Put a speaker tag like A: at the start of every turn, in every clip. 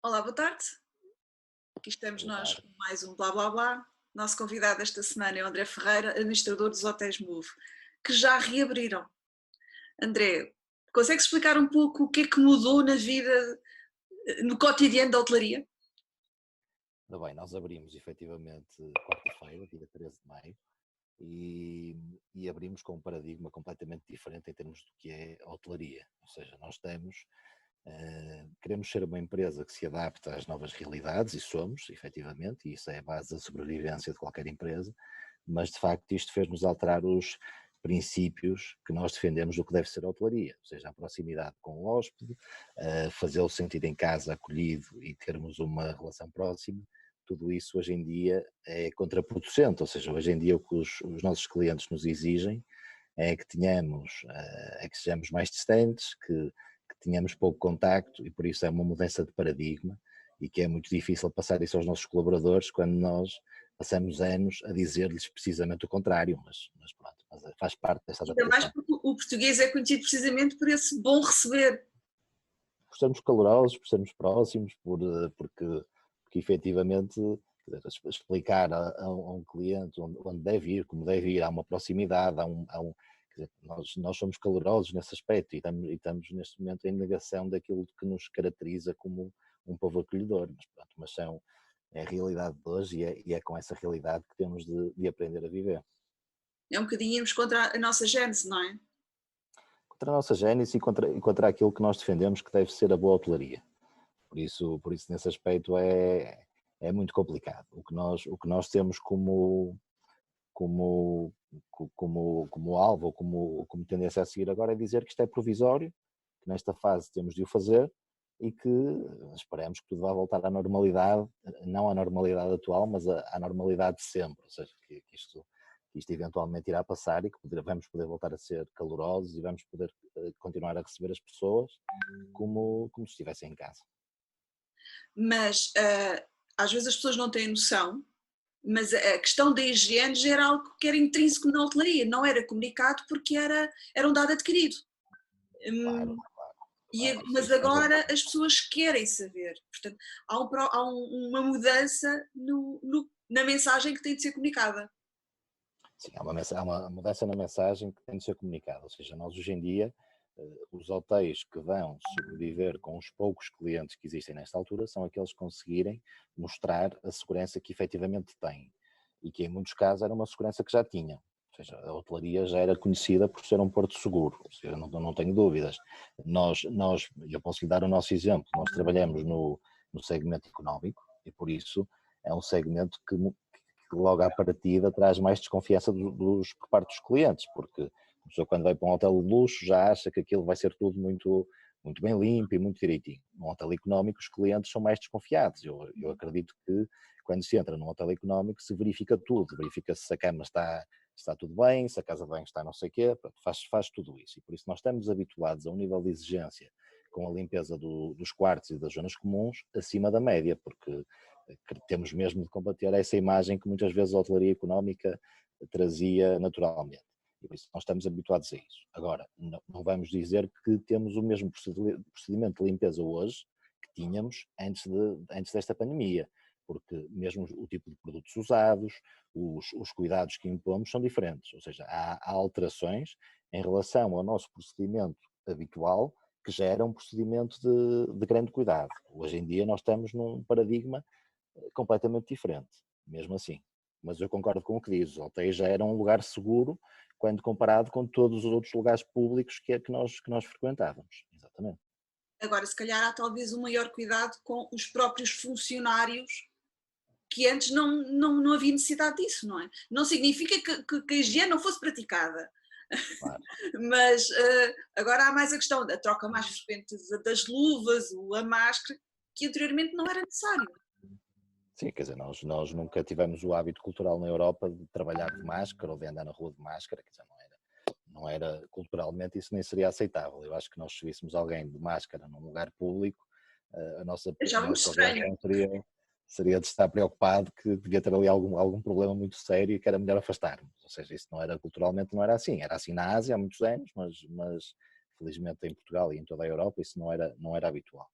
A: Olá, boa tarde. Aqui estamos
B: Boa
A: nós
B: tarde.
A: com mais um Blá Blá Blá. Nosso convidado esta semana é o André Ferreira, administrador dos hotéis Move, que já reabriram. André, consegue explicar um pouco o que é que mudou na vida, no cotidiano da hotelaria?
B: Ora bem, nós abrimos efetivamente quarta-feira, dia 13 de maio, e abrimos com um paradigma completamente diferente em termos do que é a hotelaria. Ou seja, nós queremos ser uma empresa que se adapta às novas realidades, e somos, efetivamente, e isso é a base da sobrevivência de qualquer empresa, mas de facto isto fez-nos alterar os princípios que nós defendemos do que deve ser a hotelaria, ou seja, a proximidade com o hóspede, fazê-lo sentir em casa, acolhido e termos uma relação próxima. Tudo isso hoje em dia é contraproducente, ou seja, hoje em dia o que os nossos clientes nos exigem é que é que sejamos mais distantes, que tenhamos pouco contacto, e por isso é uma mudança de paradigma e que é muito difícil passar isso aos nossos colaboradores quando nós passamos anos a dizer-lhes precisamente o contrário, mas pronto, faz parte dessa
A: Ainda mais
B: adaptação.
A: porque o português é conhecido precisamente por esse bom receber.
B: Por sermos calorosos, por sermos próximos, porque efetivamente explicar a um cliente onde deve ir, como deve ir, há uma proximidade, quer dizer, nós somos calorosos nesse aspecto e estamos neste momento em negação daquilo que nos caracteriza como um povo acolhedor, mas pronto, é a realidade de hoje e é com essa realidade que temos de aprender a viver.
A: É um bocadinho irmos contra a nossa gênese, não é?
B: Contra a nossa gênese e contra aquilo que nós defendemos que deve ser a boa hotelaria. Por isso nesse aspecto é muito complicado. O que nós temos como, como alvo ou como tendência a seguir agora é dizer que isto é provisório, que nesta fase temos de o fazer e que esperemos que tudo vá voltar à normalidade, não à normalidade atual, mas à normalidade de sempre, ou seja, que isto eventualmente irá passar e que vamos poder voltar a ser calorosos e vamos poder continuar a receber as pessoas como se estivessem em casa.
A: Mas às vezes as pessoas não têm noção, mas a questão da higiene já era algo que era intrínseco na hotelaria, não era comunicado porque era um dado adquirido.
B: Claro,
A: Hum,
B: claro,
A: mas
B: isso nós.
A: agora as pessoas querem saber. Portanto, uma mudança na mensagem que tem de ser comunicada.
B: Sim, há uma mudança na mensagem que tem de ser comunicada, ou seja, nós hoje em dia, os hotéis que vão sobreviver com os poucos clientes que existem nesta altura são aqueles que conseguirem mostrar a segurança que efetivamente têm e que em muitos casos era uma segurança que já tinham. Ou seja, a hotelaria já era conhecida por ser um porto seguro, ou seja, não tenho dúvidas. Eu posso lhe dar o nosso exemplo, nós trabalhamos no segmento económico e por isso é um segmento que logo à partida traz mais desconfiança por parte dos clientes, porque a pessoa quando vai para um hotel de luxo já acha que aquilo vai ser tudo muito bem limpo e muito direitinho. Num hotel económico os clientes são mais desconfiados. Eu acredito que quando se entra num hotel económico se verifica tudo, verifica-se se a cama está tudo bem, se a casa de banho está não sei o quê, pronto, faz tudo isso. E por isso nós estamos habituados a um nível de exigência com a limpeza dos quartos e das zonas comuns acima da média, porque temos mesmo de combater essa imagem que muitas vezes a hotelaria económica trazia naturalmente. E por isso nós estamos habituados a isso. Agora, não vamos dizer que temos o mesmo procedimento de limpeza hoje que tínhamos antes desta pandemia, porque mesmo o tipo de produtos usados, os cuidados que impomos são diferentes, ou seja, há alterações em relação ao nosso procedimento habitual, que já era um procedimento de grande cuidado. Hoje em dia nós estamos num paradigma completamente diferente, mesmo assim. Mas eu concordo com o que diz, o hotel já era um lugar seguro quando comparado com todos os outros lugares públicos que nós frequentávamos. Exatamente.
A: Agora, se calhar há talvez um maior cuidado com os próprios funcionários, que antes não havia necessidade disso, não é? Não significa que a higiene não fosse praticada,
B: Claro.
A: mas agora há mais a questão da troca mais frequente das luvas, a máscara, que anteriormente não era necessário.
B: Sim, quer dizer, nós nunca tivemos o hábito cultural na Europa de trabalhar de máscara ou de andar na rua de máscara, quer dizer, não era culturalmente isso nem seria aceitável. Eu acho que nós se víssemos alguém de máscara num lugar público, a nossa
A: Achávamos
B: nossa
A: estranho.
B: reação seria de estar preocupado que devia ter ali algum problema muito sério e que era melhor afastarmos. Ou seja, isso culturalmente não era assim. Era assim na Ásia há muitos anos, mas felizmente em Portugal e em toda a Europa isso não era habitual.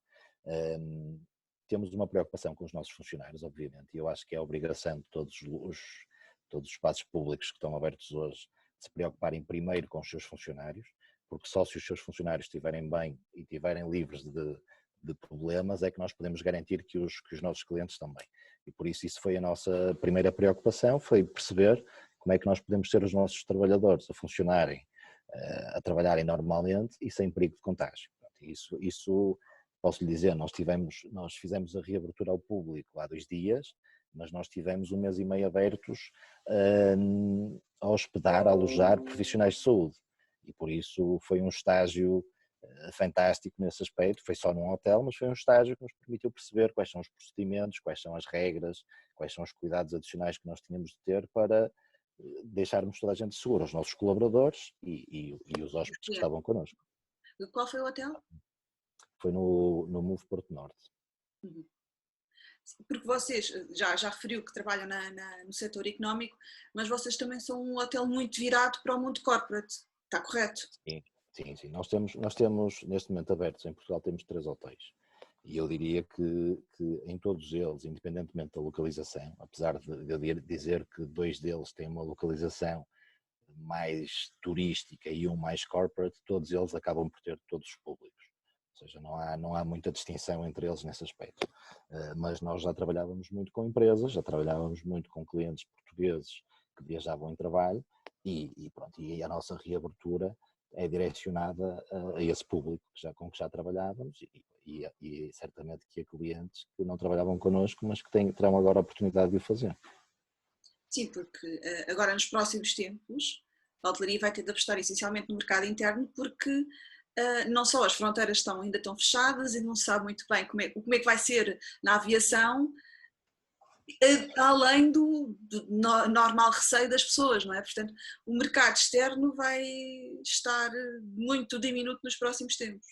B: temos uma preocupação com os nossos funcionários, obviamente, e eu acho que é a obrigação de todos os espaços públicos que estão abertos hoje de se preocuparem primeiro com os seus funcionários, porque só se os seus funcionários estiverem bem e estiverem livres de problemas é que nós podemos garantir que os nossos clientes estão bem. E por isso foi a nossa primeira preocupação, foi perceber como é que nós podemos ter os nossos trabalhadores a funcionarem, a trabalharem normalmente e sem perigo de contágio. Isso posso lhe dizer, nós fizemos a reabertura ao público há 2 dias, mas nós tivemos 1 mês e meio abertos a hospedar, a alojar profissionais de saúde. E por isso foi um estágio fantástico nesse aspecto, foi só num hotel, mas foi um estágio que nos permitiu perceber quais são os procedimentos, quais são as regras, quais são os cuidados adicionais que nós tínhamos de ter para deixarmos toda a gente segura, os nossos colaboradores e os hóspedes que estavam connosco.
A: Qual foi o hotel?
B: Foi no Move Porto Norte.
A: Uhum. Porque vocês, já referiu que trabalham no setor económico, mas vocês também são um hotel muito virado para o mundo corporate, está correto?
B: Sim. Nós temos neste momento abertos em Portugal, temos 3 hotéis. E eu diria que em todos eles, independentemente da localização, apesar de eu dizer que 2 deles têm uma localização mais turística e um mais corporate, todos eles acabam por ter todos os públicos. Ou seja, não há muita distinção entre eles nesse aspecto. Mas nós já trabalhávamos muito com empresas, já trabalhávamos muito com clientes portugueses que viajavam em trabalho e a nossa reabertura é direcionada a esse público com que já trabalhávamos e certamente que há clientes que não trabalhavam connosco, mas que terão agora a oportunidade de o fazer.
A: Sim, porque agora nos próximos tempos a hotelaria vai ter de apostar essencialmente no mercado interno, porque não só as fronteiras ainda estão fechadas e não se sabe muito bem como é que vai ser na aviação, além do normal receio das pessoas, não é? Portanto, o mercado externo vai estar muito diminuto nos próximos tempos.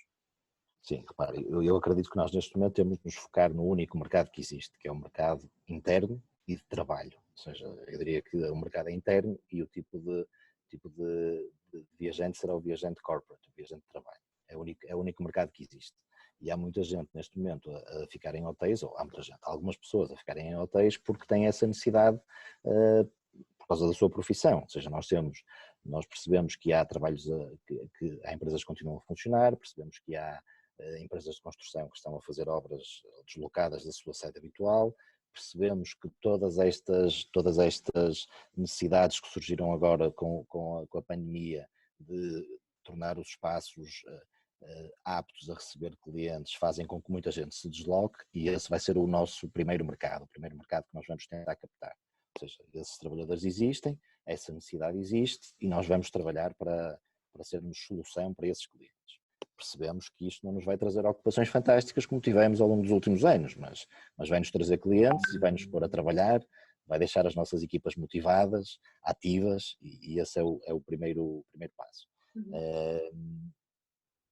B: Sim, repare, eu acredito que nós neste momento temos de nos focar no único mercado que existe, que é o mercado interno e de trabalho. Ou seja, eu diria que o mercado é interno e o tipo de viajante será o viajante corporate, o viajante de trabalho. É o único mercado que existe. E há muita gente neste momento a ficar em hotéis, ou há muita gente, algumas pessoas a ficarem em hotéis porque têm essa necessidade por causa da sua profissão. Ou seja, nós percebemos que há trabalhos, que há empresas que continuam a funcionar, percebemos que há empresas de construção que estão a fazer obras deslocadas da sua sede habitual, percebemos que todas estas necessidades que surgiram agora com a pandemia de tornar os espaços aptos a receber clientes fazem com que muita gente se desloque e esse vai ser o nosso primeiro mercado que nós vamos tentar captar. Ou seja, esses trabalhadores existem, essa necessidade existe e nós vamos trabalhar para sermos solução para esses clientes. Percebemos que isto não nos vai trazer ocupações fantásticas como tivemos ao longo dos últimos anos, mas vai-nos trazer clientes e vai-nos pôr a trabalhar, vai deixar as nossas equipas motivadas, ativas e esse é o primeiro passo.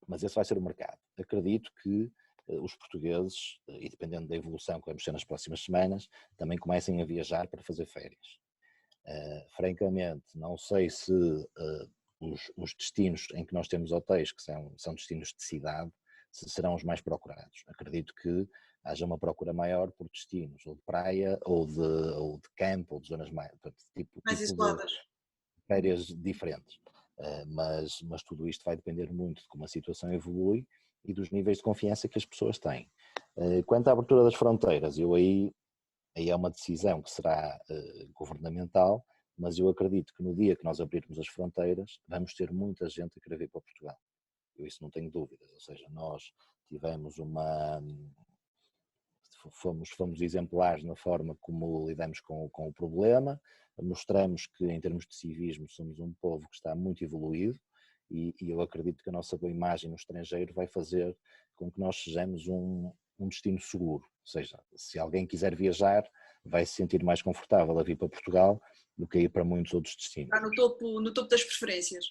B: Mas esse vai ser o mercado. Acredito que os portugueses, e dependendo da evolução que vamos ter nas próximas semanas, também comecem a viajar para fazer férias. Francamente, não sei se os destinos em que nós temos hotéis, que são destinos de cidade, se serão os mais procurados. Acredito que haja uma procura maior por destinos, ou de praia, ou de campo, ou de zonas mais tipo
A: isoladas.
B: de férias diferentes. Mas tudo isto vai depender muito de como a situação evolui e dos níveis de confiança que as pessoas têm. Quanto à abertura das fronteiras, aí é uma decisão que será governamental, mas eu acredito que no dia que nós abrirmos as fronteiras vamos ter muita gente a querer vir para Portugal. Eu isso não tenho dúvidas, ou seja, nós tivemos fomos exemplares na forma como lidamos com o problema, mostramos que em termos de civismo somos um povo que está muito evoluído e eu acredito que a nossa boa imagem no estrangeiro vai fazer com que nós sejamos um destino seguro, ou seja, se alguém quiser viajar vai se sentir mais confortável a vir para Portugal do que a ir para muitos outros destinos.
A: Está no topo das preferências.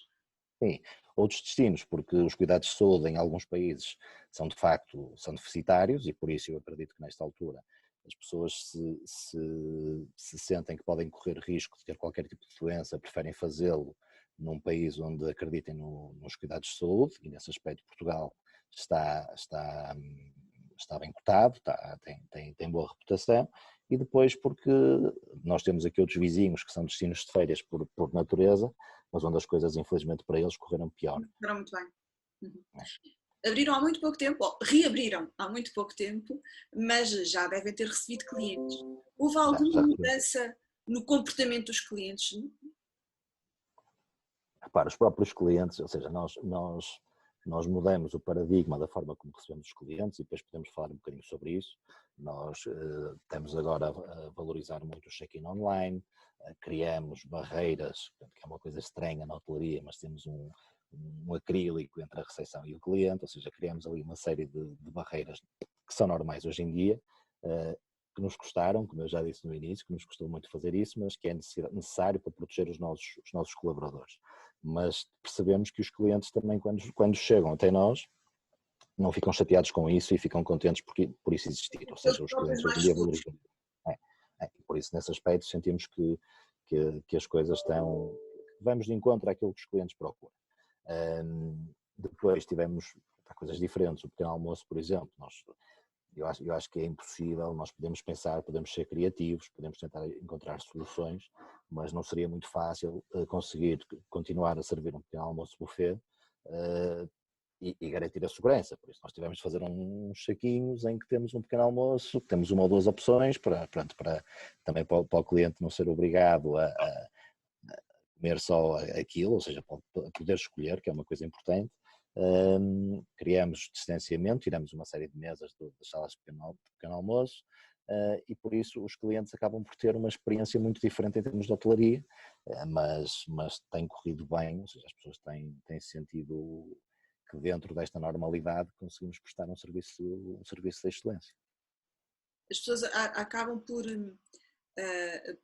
B: Sim, outros destinos, porque os cuidados de saúde em alguns países são de facto deficitários e por isso eu acredito que nesta altura as pessoas se sentem que podem correr risco de ter qualquer tipo de doença, preferem fazê-lo num país onde acreditem nos cuidados de saúde e nesse aspecto Portugal está está bem cotado, tem boa reputação, e depois porque nós temos aqui outros vizinhos que são destinos de férias por natureza, mas onde as coisas infelizmente para eles correram pior.
A: Correram muito bem. Uhum. Abriram há muito pouco tempo, ou reabriram há muito pouco tempo, mas já devem ter recebido clientes. Houve alguma mudança no comportamento dos clientes?
B: Repara, os próprios clientes, ou seja, nós mudamos o paradigma da forma como recebemos os clientes e depois podemos falar um bocadinho sobre isso. Nós estamos agora a valorizar muito o check-in online, criamos barreiras, que é uma coisa estranha na hotelaria, mas temos um acrílico entre a recepção e o cliente, ou seja, criamos ali uma série de barreiras que são normais hoje em dia, que nos custaram, como eu já disse no início, que nos custou muito fazer isso, mas que é necessário para proteger os nossos colaboradores. Mas percebemos que os clientes também, quando chegam até nós, não ficam chateados com isso e ficam contentes por isso existir. Ou seja, os clientes hoje em dia valorizam. Por isso, nesse aspecto, sentimos que as coisas estão. Vamos de encontro àquilo que os clientes procuram. Depois tivemos coisas diferentes. O pequeno almoço, por exemplo, eu acho que é impossível. Nós podemos pensar, podemos ser criativos, podemos tentar encontrar soluções, mas não seria muito fácil conseguir continuar a servir um pequeno almoço buffet e garantir a segurança. Por isso nós tivemos de fazer uns saquinhos em que temos um pequeno almoço, temos uma ou duas opções também para o cliente não ser obrigado a comer só aquilo, ou seja, poder escolher, que é uma coisa importante. Criamos distanciamento, tiramos uma série de mesas das salas de pequeno almoço, e por isso os clientes acabam por ter uma experiência muito diferente em termos de hotelaria, mas tem corrido bem, ou seja, as pessoas têm sentido que dentro desta normalidade conseguimos prestar um serviço de excelência.
A: As pessoas acabam por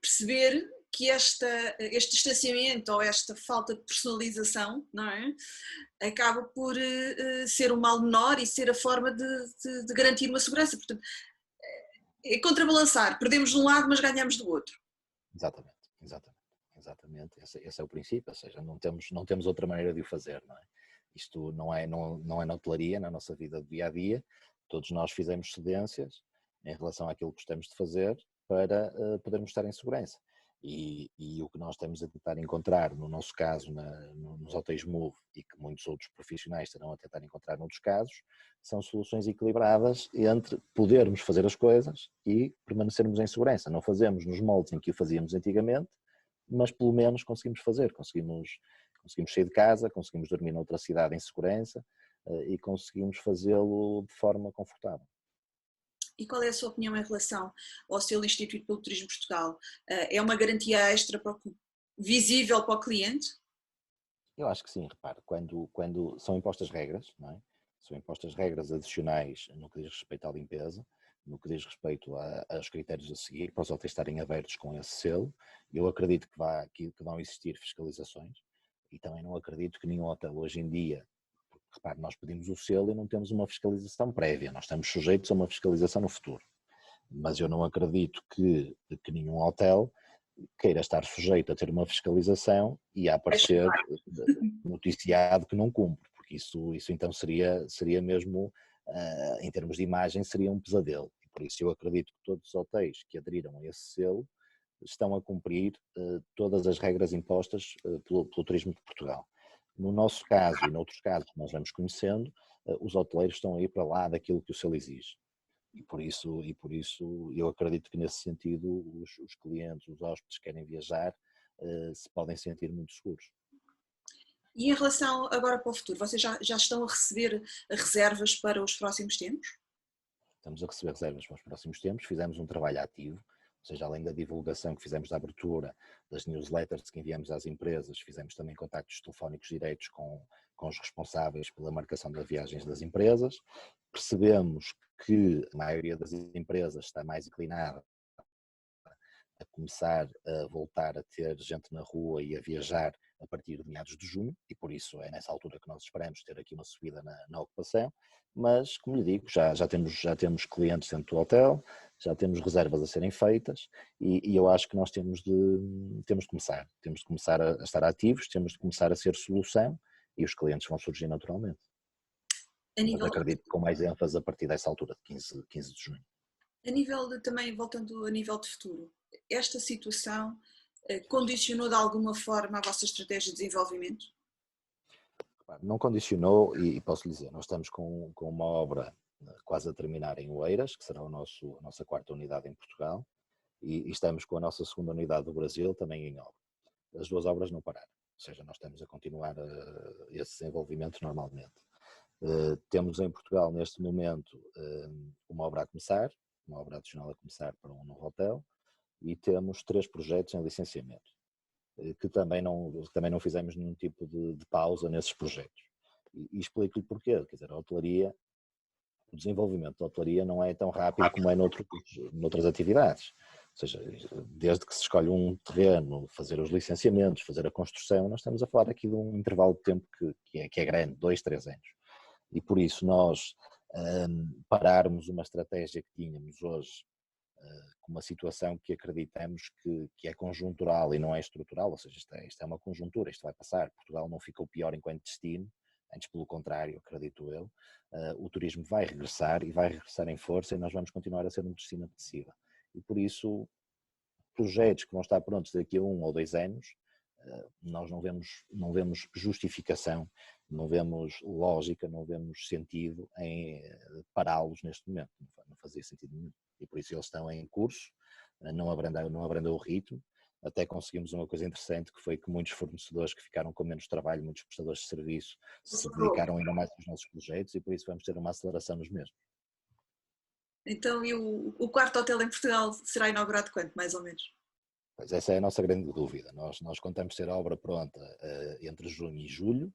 A: perceber que este distanciamento ou esta falta de personalização, não é? Acaba por ser um mal menor e ser a forma de garantir uma segurança. Portanto, é contrabalançar, perdemos de um lado, mas ganhamos do outro.
B: Exatamente. Esse é o princípio, ou seja, não temos outra maneira de o fazer, não é? Isto não é na hotelaria, na nossa vida de dia a dia. Todos nós fizemos cedências em relação àquilo que gostamos de fazer para podermos estar em segurança. E o que nós temos a tentar encontrar, no nosso caso, nos hotéis Move, e que muitos outros profissionais terão a tentar encontrar noutros casos, são soluções equilibradas entre podermos fazer as coisas e permanecermos em segurança. Não fazemos nos moldes em que o fazíamos antigamente, mas pelo menos conseguimos fazer, conseguimos sair de casa, conseguimos dormir noutra cidade em segurança e conseguimos fazê-lo de forma confortável.
A: E qual é a sua opinião em relação ao selo instituído pelo Turismo Portugal? É uma garantia extra visível para o cliente?
B: Eu acho que sim, repare, quando são impostas regras, não é? São impostas regras adicionais no que diz respeito à limpeza, no que diz respeito aos critérios a seguir, para os hotéis estarem abertos com esse selo. Eu acredito que vão existir fiscalizações e também não acredito que nenhum hotel hoje em dia, repare, nós pedimos o selo e não temos uma fiscalização prévia, nós estamos sujeitos a uma fiscalização no futuro. Mas eu não acredito que nenhum hotel queira estar sujeito a ter uma fiscalização e a aparecer noticiado que não cumpre, porque isso então seria mesmo, em termos de imagem, seria um pesadelo. Por isso eu acredito que todos os hotéis que aderiram a esse selo estão a cumprir todas as regras impostas pelo Turismo de Portugal. No nosso caso e noutros casos que nós vamos conhecendo, os hoteleiros estão a ir para lá daquilo que o selo exige. E por isso eu acredito que nesse sentido os clientes, os hóspedes que querem viajar, se podem sentir muito seguros.
A: E em relação agora para o futuro, vocês já estão a receber reservas para os próximos tempos?
B: Estamos a receber reservas para os próximos tempos, fizemos um trabalho ativo, ou seja, além da divulgação que fizemos da abertura, das newsletters que enviamos às empresas, fizemos também contactos telefónicos diretos com os responsáveis pela marcação das viagens das empresas. Percebemos que a maioria das empresas está mais inclinada a começar a voltar a ter gente na rua e a viajar a partir de meados de junho, e por isso é nessa altura que nós esperamos ter aqui uma subida na ocupação, mas como lhe digo, já temos clientes dentro do hotel, já temos reservas a serem feitas e eu acho que nós temos de começar a estar ativos, temos de começar a ser solução e os clientes vão surgir naturalmente.
A: A
B: mas
A: nível,
B: acredito que com mais ênfase a partir dessa altura, de 15 de junho.
A: a nível de, também voltando a nível de futuro, esta situação condicionou de alguma forma a vossa estratégia de desenvolvimento?
B: Não condicionou e posso lhe dizer, nós estamos com uma obra quase a terminar em Oeiras, que será a nossa quarta unidade em Portugal, e estamos com a nossa segunda unidade do Brasil também em obra. As duas obras não pararam, ou seja, nós estamos a continuar esse desenvolvimento normalmente. Temos em Portugal neste momento uma obra a começar, uma obra adicional a começar para um novo hotel, e temos 3 projetos em licenciamento, que também não fizemos nenhum tipo de pausa nesses projetos. E explico-lhe porquê, quer dizer, o desenvolvimento da hotelaria não é tão rápido como é noutras atividades. Ou seja, desde que se escolhe um terreno, fazer os licenciamentos, fazer a construção, nós estamos a falar aqui de um intervalo de tempo que é grande, 2, 3 anos. E por isso nós pararmos uma estratégia que tínhamos hoje com uma situação que acreditamos que é conjuntural e não é estrutural, ou seja, isto é uma conjuntura, isto vai passar. Portugal não ficou pior enquanto destino, antes pelo contrário, acredito eu. O turismo vai regressar e vai regressar em força e nós vamos continuar a ser um destino apetecível. E por isso, projetos que vão estar prontos daqui a 1 ou 2 anos, nós não vemos justificação, não vemos lógica, não vemos sentido em pará-los neste momento, não fazia sentido nenhum. E por isso eles estão em curso, não abrandou o ritmo. Até conseguimos uma coisa interessante, que foi que muitos fornecedores que ficaram com menos trabalho, muitos prestadores de serviço, se dedicaram ainda mais aos nossos projetos e por isso vamos ter uma aceleração nos mesmos.
A: Então, e o quarto hotel em Portugal será inaugurado quando, mais ou menos?
B: Pois essa é a nossa grande dúvida. Nós contamos ter a obra pronta entre junho e julho.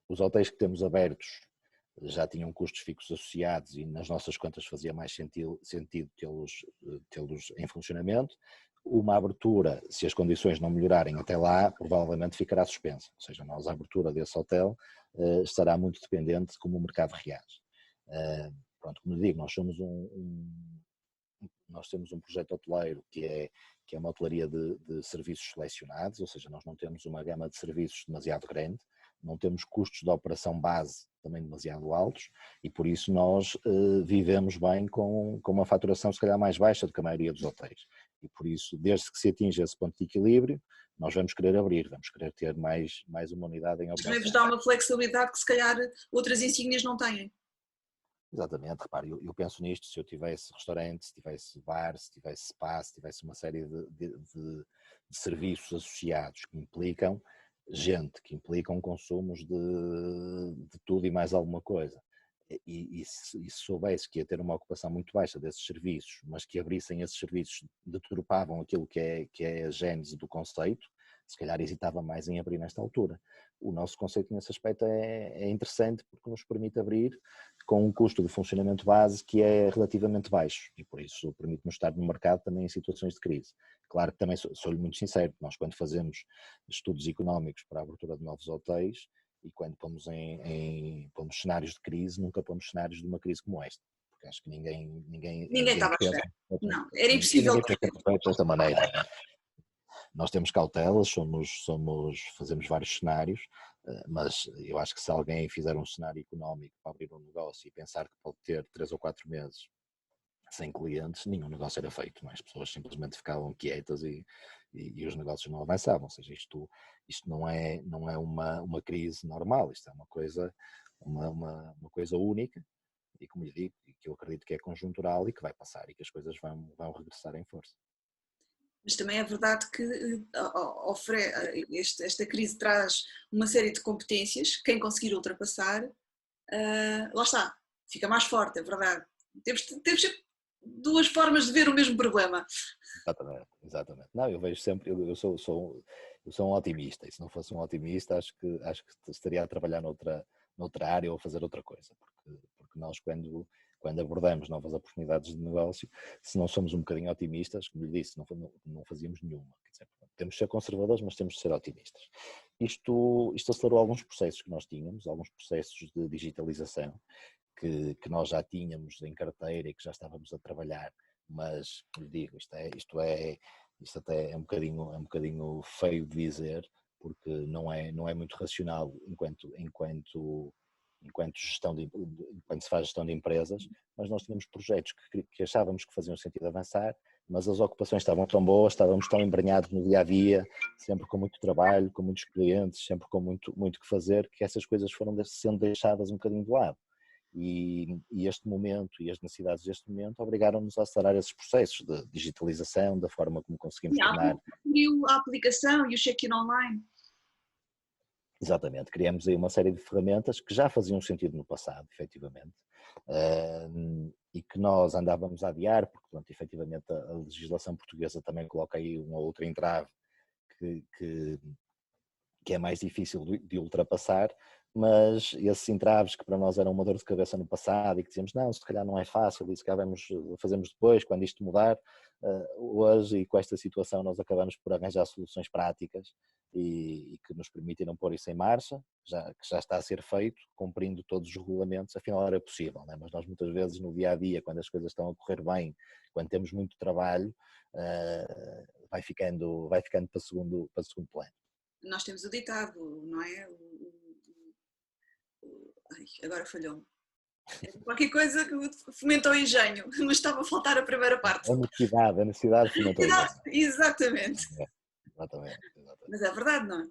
B: Os hotéis que temos abertos já tinham custos fixos associados e nas nossas contas fazia mais sentido tê-los em funcionamento. Uma abertura, se as condições não melhorarem até lá, provavelmente ficará suspensa. Ou seja, a abertura desse hotel estará muito dependente de como o mercado reage. Pronto, como lhe digo, nós temos um projeto hoteleiro que é uma hotelaria de serviços selecionados, ou seja, nós não temos uma gama de serviços demasiado grande, não temos custos de operação base também demasiado altos e por isso nós vivemos bem com uma faturação se calhar mais baixa do que a maioria dos hotéis. E por isso, desde que se atinja esse ponto de equilíbrio, nós vamos querer abrir, vamos querer ter mais uma unidade em operação.
A: Também vos dá uma flexibilidade que se calhar outras insígnias não têm.
B: Exatamente, repare, eu penso nisto, se eu tivesse restaurante, se tivesse bar, se tivesse spa, se tivesse uma série de serviços associados que implicam gente, que implicam consumos de tudo e mais alguma coisa. E se soubesse que ia ter uma ocupação muito baixa desses serviços, mas que abrissem esses serviços, deturpavam aquilo que é a gênese do conceito, se calhar hesitava mais em abrir nesta altura. O nosso conceito nesse aspecto é interessante porque nos permite abrir com um custo de funcionamento base que é relativamente baixo e por isso permite-nos estar no mercado também em situações de crise. Claro que também sou-lhe muito sincero, nós quando fazemos estudos económicos para a abertura de novos hotéis e quando pomos pomos cenários de crise, nunca pomos cenários de uma crise como esta, porque acho que ninguém
A: Estava a
B: pensa,
A: esperar. Não, era impossível.
B: ninguém pensa desta maneira. Nós temos cautelas, fazemos vários cenários, mas eu acho que se alguém fizer um cenário económico para abrir um negócio e pensar que pode ter 3 ou 4 meses sem clientes, nenhum negócio era feito, as pessoas simplesmente ficavam quietas e os negócios não avançavam, ou seja, isto não é uma crise normal, isto é uma coisa única e como lhe digo, que eu acredito que é conjuntural e que vai passar e que as coisas vão regressar em força.
A: Mas também é verdade que esta crise traz uma série de competências, quem conseguir ultrapassar, lá está, fica mais forte, é verdade. Temos sempre 2 formas de ver o mesmo problema.
B: Exatamente. Não, eu vejo sempre, eu sou um otimista e se não fosse um otimista acho que estaria a trabalhar noutra área ou a fazer outra coisa, porque nós quando abordamos novas oportunidades de negócio, se não somos um bocadinho otimistas, como lhe disse, não fazíamos nenhuma. Quer dizer, temos de ser conservadores, mas temos de ser otimistas. Isto acelerou alguns processos que nós tínhamos, alguns processos de digitalização que nós já tínhamos em carteira e que já estávamos a trabalhar, mas, como lhe digo, isto até é um bocadinho feio de dizer, porque não é muito racional enquanto se faz gestão de empresas, mas nós tínhamos projetos que achávamos que faziam sentido avançar, mas as ocupações estavam tão boas, estávamos tão embrenhados no dia a dia, sempre com muito trabalho, com muitos clientes, sempre com muito que fazer, que essas coisas foram sendo deixadas um bocadinho de lado. E este momento e as necessidades deste momento obrigaram-nos a acelerar esses processos de digitalização, da forma como conseguimos tornar.
A: Criou a aplicação e o check-in online.
B: Exatamente, criamos aí uma série de ferramentas que já faziam sentido no passado, efetivamente, e que nós andávamos a adiar, porque, pronto, efetivamente a legislação portuguesa também coloca aí uma outra entrave que é mais difícil de ultrapassar, mas esses entraves que para nós eram uma dor de cabeça no passado e que dizíamos, não, se calhar não é fácil e se calhar fazemos depois, quando isto mudar, hoje e com esta situação nós acabamos por arranjar soluções práticas e que nos permitiram pôr isso em marcha, que já está a ser feito, cumprindo todos os regulamentos, afinal era possível, não é? Mas nós muitas vezes no dia a dia, quando as coisas estão a correr bem, quando temos muito trabalho, vai ficando para segundo plano.
A: Nós temos o ditado, não é? Ai, agora falhou-me. Qualquer coisa que fomenta o engenho, mas estava a faltar a primeira parte.
B: A necessidade fomenta o engenho.
A: Exatamente.
B: Exatamente.
A: Mas é verdade, não é?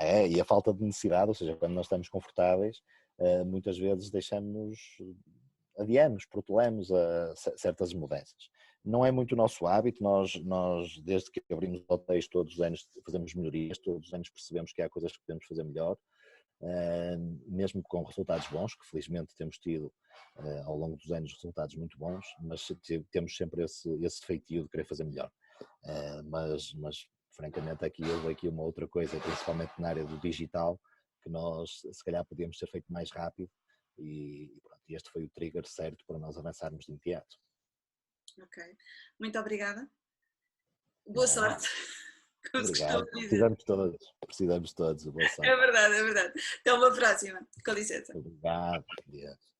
B: É, e a falta de necessidade, ou seja, quando nós estamos confortáveis, muitas vezes adiamos, protelamos a certas mudanças. Não é muito o nosso hábito, nós desde que abrimos hotéis todos os anos fazemos melhorias, todos os anos percebemos que há coisas que podemos fazer melhor, mesmo com resultados bons, que felizmente temos tido ao longo dos anos resultados muito bons, mas temos sempre esse feitio de querer fazer melhor. Mas francamente houve aqui uma outra coisa, principalmente na área do digital, que nós se calhar podíamos ter feito mais rápido e pronto, este foi o trigger certo para nós avançarmos de imediato.
A: Ok, muito obrigada. Boa sorte.
B: Obrigado, precisamos todos, boa sorte.
A: É verdade. Até uma próxima, com licença.
B: Obrigado, Deus.